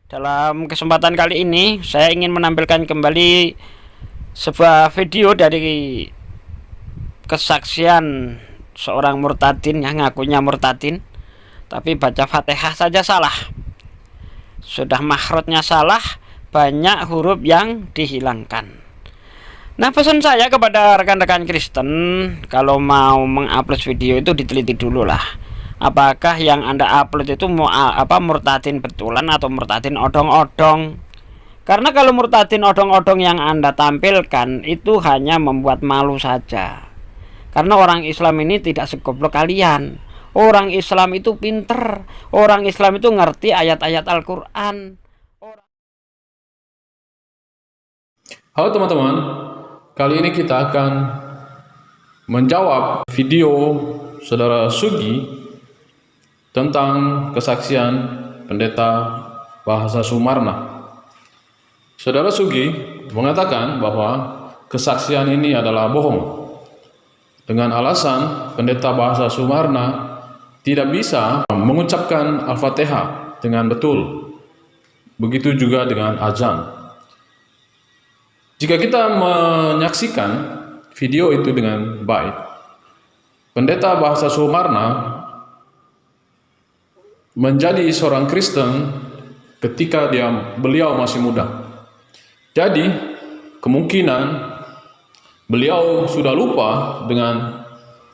Dalam kesempatan kali ini saya ingin menampilkan kembali sebuah video dari kesaksian seorang murtadin yang ngakunya murtadin, tapi baca Fatihah saja salah. Sudah makhrajnya salah, banyak huruf yang dihilangkan. Nah, pesan saya kepada rekan-rekan Kristen, kalau mau mengupload video itu diteliti dulu lah. Apakah yang Anda upload itu mau murtadin betulan atau murtadin odong-odong? Karena kalau murtadin odong-odong yang Anda tampilkan itu hanya membuat malu saja. Karena orang Islam ini tidak segoblok kalian. Orang Islam itu pinter. Orang Islam itu ngerti ayat-ayat Al-Quran. Halo teman-teman, kali ini kita akan menjawab video Saudara Sugi tentang kesaksian pendeta Bahasa Sumarna. Saudara Sugi mengatakan bahwa kesaksian ini adalah bohong dengan alasan pendeta Bahasa Sumarna tidak bisa mengucapkan Al-Fatihah dengan betul. Begitu juga dengan azan. Jika kita menyaksikan video itu dengan baik, pendeta Bahasa Sumarna menjadi seorang Kristen ketika beliau masih muda. Jadi, kemungkinan beliau sudah lupa dengan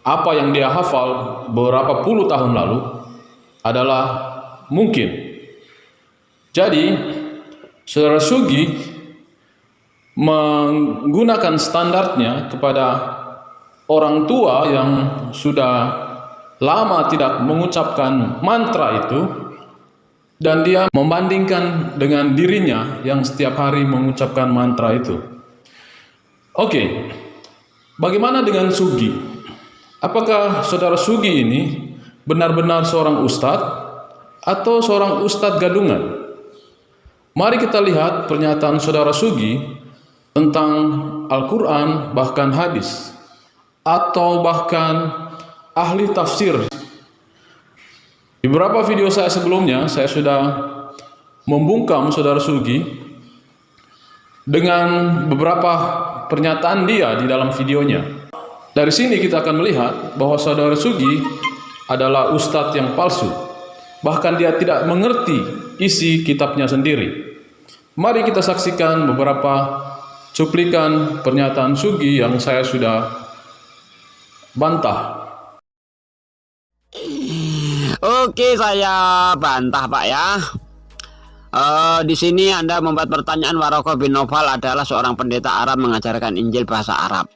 apa yang dia hafal beberapa puluh tahun lalu adalah mungkin. Jadi, Saudara Sugi menggunakan standarnya kepada orang tua yang sudah lama tidak mengucapkan mantra itu, dan dia membandingkan dengan dirinya yang setiap hari mengucapkan mantra itu. Oke, bagaimana dengan Sugi? Apakah Saudara Sugi ini benar-benar seorang ustadz atau seorang ustadz gadungan? Mari kita lihat pernyataan Saudara Sugi tentang Al-Quran, bahkan hadis, atau bahkan ahli tafsir. Di beberapa video saya sebelumnya, saya sudah membungkam Saudara Sugi dengan beberapa pernyataan dia di dalam videonya. Dari sini kita akan melihat bahwa Saudara Sugi adalah ustadz yang palsu. Bahkan dia tidak mengerti isi kitabnya sendiri. Mari kita saksikan beberapa cuplikan pernyataan Sugi yang saya sudah bantah. Oke, saya bantah Pak ya. Di sini Anda membuat pertanyaan Waraqah bin Nawfal adalah seorang pendeta Arab mengajarkan Injil bahasa Arab.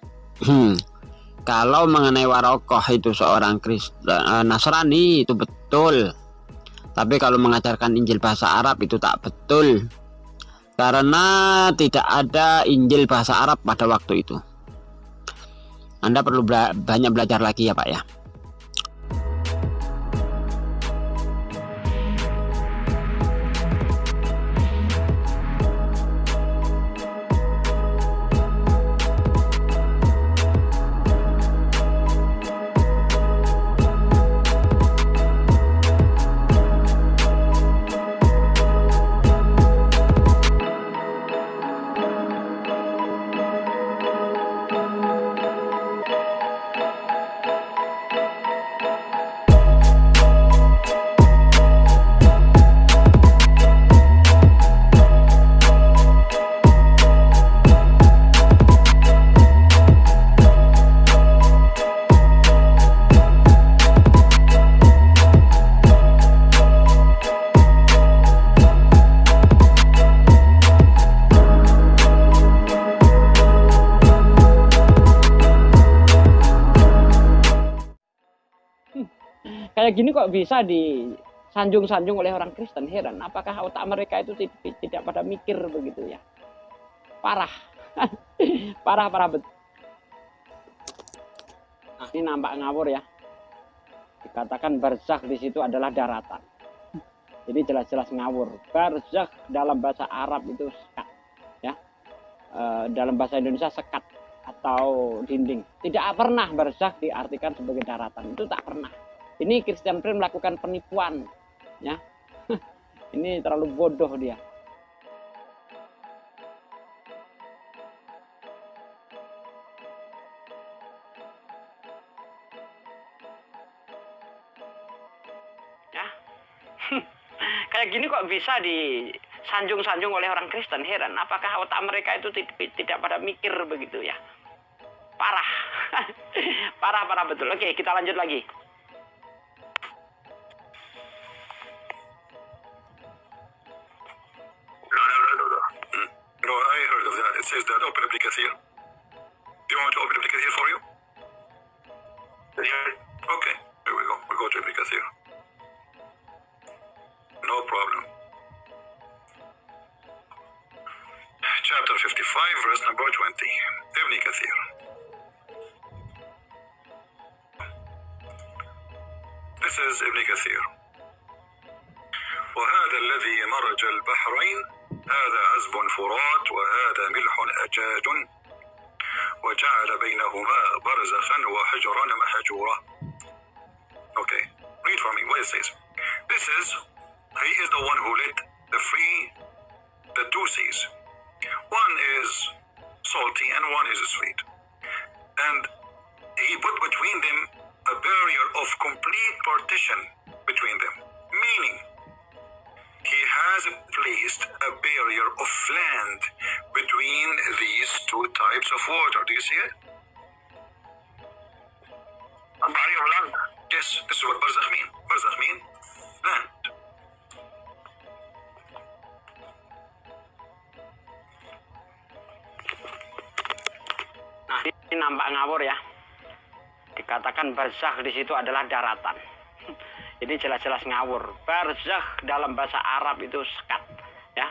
Kalau mengenai Waraqah itu seorang Kristen Nasrani itu betul. Tapi kalau mengajarkan Injil bahasa Arab itu tak betul. Karena tidak ada Injil bahasa Arab pada waktu itu. Anda perlu banyak belajar lagi ya Pak ya. Kayak gini kok bisa disanjung-sanjung oleh orang Kristen, heran. Apakah otak mereka itu tidak pada mikir begitu ya? Parah. Parah betul. Nah, ini nampak ngawur ya. Dikatakan barzakh di situ adalah daratan. Jadi jelas-jelas ngawur. Barzakh dalam bahasa Arab itu sekat, ya. Dalam bahasa Indonesia sekat atau dinding. Tidak pernah barzakh diartikan sebagai daratan. Itu tak pernah. Ini Christian Prim melakukan penipuan, ya. Ini terlalu bodoh dia. Kayak gini kok bisa disanjung-sanjung oleh orang Kristen, heran. Apakah otak mereka itu tidak pada mikir begitu ya? Parah. Parah betul. Oke, kita lanjut lagi. No, I heard of that. It says that open Ibn Kathir. Do you want to open Ibn Kathir for you? Yeah. Okay, here we go. We'll go to Ibn Kathir. No problem. Chapter 55, verse number 20. Ibn Kathir. This is Ibn Kathir. وهذا الذي مرج البحرين هذا عذب فرات وهذا ملح أجاج وجعل بينهما برزخا وحجرا محجورا. Okay, read for me what it says. He is the one who lit the two seas. One is salty and one is sweet. And he put between them a barrier of complete partition between them. Meaning, he has placed a barrier of land between these two types of water. Do you see it? A barrier of land? Yes, this is what barzakh mean. Barzakh mean land. Nah, ini nampak ngawur ya. Dikatakan barzakh di situ adalah daratan. Jadi jelas-jelas ngawur. Barzakh dalam bahasa Arab itu sekat, ya.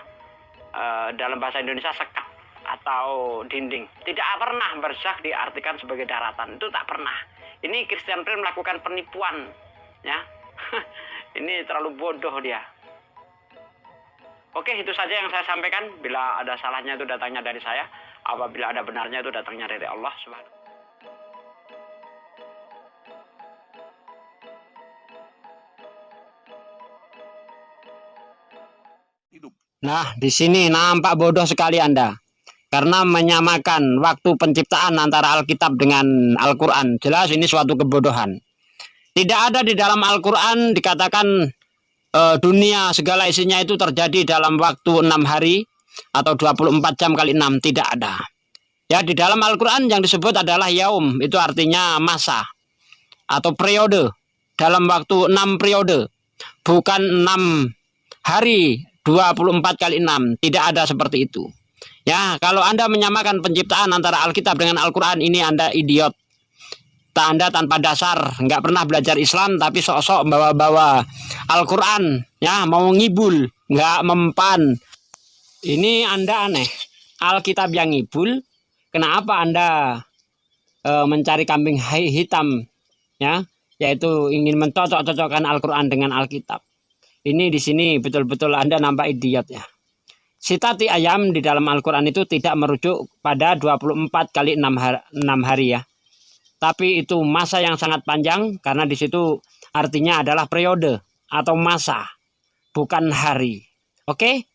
Dalam bahasa Indonesia sekat atau dinding. Tidak pernah barzakh diartikan sebagai daratan. Itu tak pernah. Ini Christian Prince melakukan penipuan, ya. Ini terlalu bodoh dia. Oke, itu saja yang saya sampaikan. Bila ada salahnya itu datangnya dari saya. Apabila ada benarnya itu datangnya dari Allah Subhanahu. Nah, di sini nampak bodoh sekali Anda. Karena menyamakan waktu penciptaan antara Alkitab dengan Al-Quran. Jelas ini suatu kebodohan. Tidak ada di dalam Al-Quran dikatakan dunia segala isinya itu terjadi dalam waktu 6 hari atau 24 jam kali 6. Tidak ada. Ya, di dalam Al-Quran yang disebut adalah yaum. Itu artinya masa atau periode. Dalam waktu 6 periode. Bukan 6 hari 24 kali 6. Tidak ada seperti itu. Ya, kalau Anda menyamakan penciptaan antara Alkitab dengan Al-Quran, ini Anda idiot. Anda tanpa dasar, nggak pernah belajar Islam, tapi sok-sok bawa-bawa Al-Quran, ya, mau ngibul, nggak mempan. Ini Anda aneh. Alkitab yang ngibul, kenapa Anda mencari kambing hitam, ya, yaitu ingin mencocok-cocokkan Al-Quran dengan Alkitab. Ini di sini betul-betul Anda nampak idiot ya. Sitati ayam di dalam Al-Quran itu tidak merujuk pada 24 kali 6 hari ya. Tapi itu masa yang sangat panjang karena di situ artinya adalah periode atau masa, bukan hari. Oke?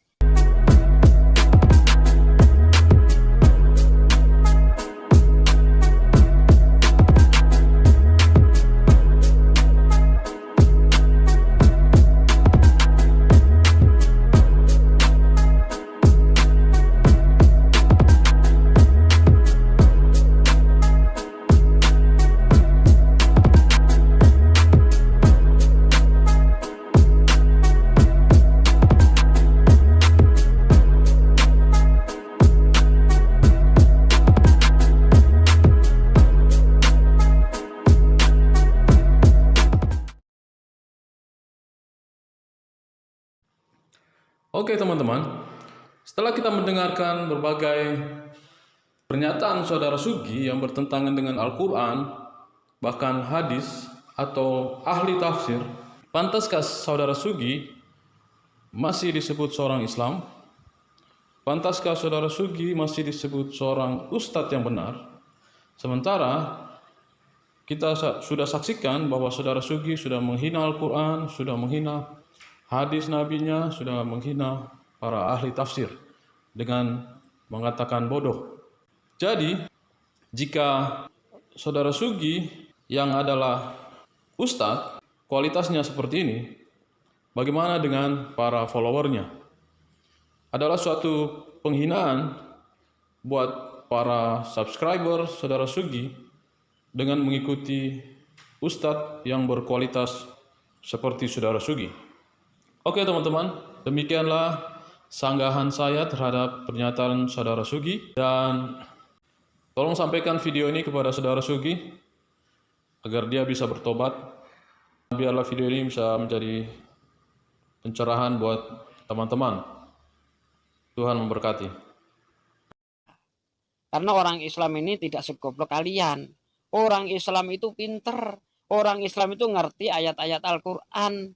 Oke teman-teman, setelah kita mendengarkan berbagai pernyataan saudara Sugi yang bertentangan dengan Al-Quran, bahkan hadis atau ahli tafsir, pantaskah saudara Sugi masih disebut seorang Islam? Pantaskah saudara Sugi masih disebut seorang ustadz yang benar? Sementara kita sudah saksikan bahwa saudara Sugi sudah menghina Al-Quran, sudah menghina hadis nabinya, sudah menghina para ahli tafsir dengan mengatakan bodoh. Jadi, jika saudara Sugi yang adalah ustadz, kualitasnya seperti ini, bagaimana dengan para followernya? Adalah suatu penghinaan buat para subscriber Saudara Sugi dengan mengikuti ustadz yang berkualitas seperti Saudara Sugi. Oke teman-teman, demikianlah sanggahan saya terhadap pernyataan Saudara Sugi, dan tolong sampaikan video ini kepada Saudara Sugi agar dia bisa bertobat. Biarlah video ini bisa menjadi pencerahan buat teman-teman. Tuhan memberkati. Karena orang Islam ini tidak segoblok kalian. Orang Islam itu pinter. Orang Islam itu ngerti ayat-ayat Al-Quran.